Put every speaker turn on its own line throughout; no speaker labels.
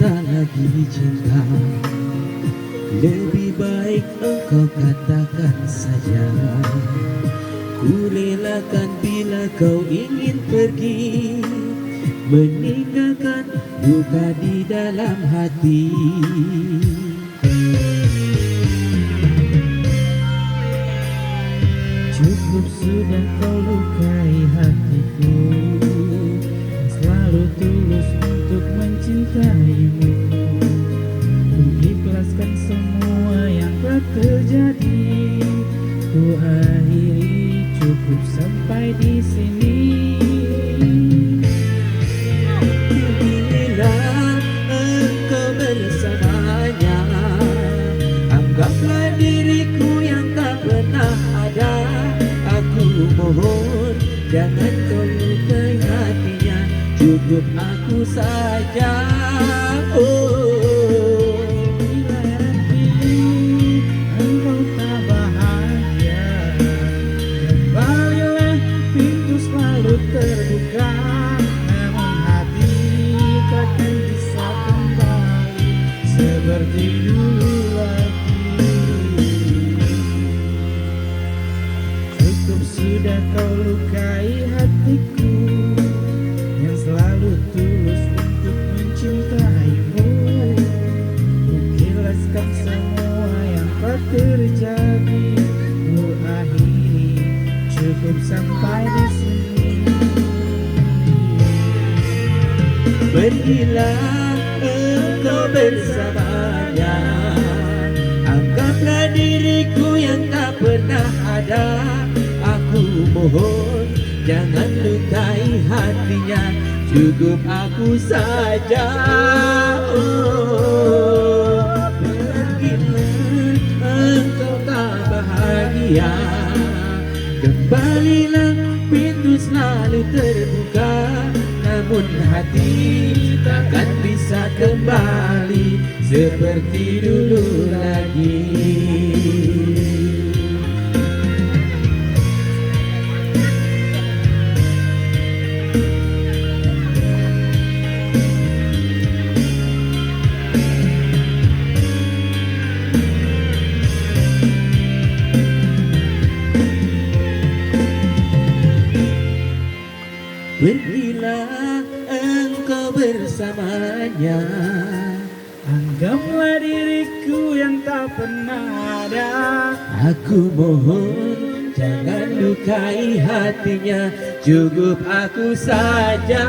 tak lagi cinta. Lebih baik engkau katakan saja, ku relakan bila kau ingin pergi, meninggalkan luka di dalam hati. Cukup sudah kau lukai hatiku, selalu tulus untuk mencintaimu. Ku ikhlaskan semua yang telah terjadi, ku akhiri cukup sampai di sini. Bila engkau bersamanya, anggaplah diriku yang tak pernah ada. Aku mohon jangan kau lukai hatinya, cukup aku saja. Oh, bila nanti engkau tak bahagia, kembalilah, pintu selalu terbuka. Namun hati takkan bisa kembali seperti dulu lagi. Cukup sudah kau lukai hatiku yang selalu tulus untuk mencintaimu. Ku ikhlaskan semua yang telah terjadi, ku akhiri cukup sampai di sini. Pergilah engkau bersamanya, anggaplah diriku yang tak pernah ada. Aku mohon jangan lukai hatinya, cukup aku saja. Oh, pergilah engkau tak bahagia, kembalilah, pintu selalu terbuka. Namun hati takkan bisa kembali seperti dulu lagi. Pergilah engkau bersamanya, anggaplah diriku yang tak pernah ada. Aku mohon jangan lukai hatinya, cukup aku saja.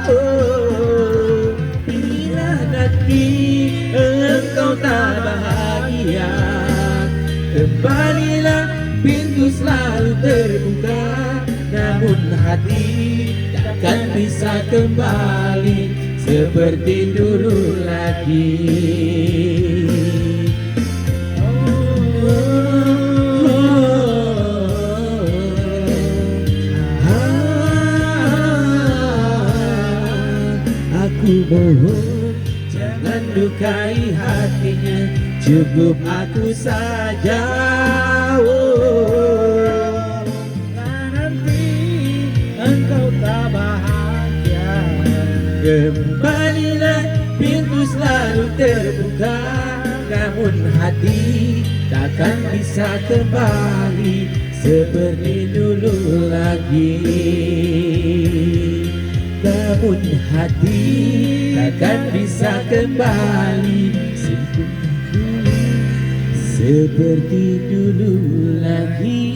Oh, bila nanti engkau tak bahagia, kembalilah, pintu selalu terbuka. Namun hati takkan bisa kembali seperti dulu lagi. Aku mohon jangan lukai hatinya, cukup aku saja. Engkau tak bahagia, kembalilah, pintu selalu terbuka. Namun hati takkan bisa kembali seperti dulu lagi. Namun hati takkan bisa kembali seperti dulu lagi.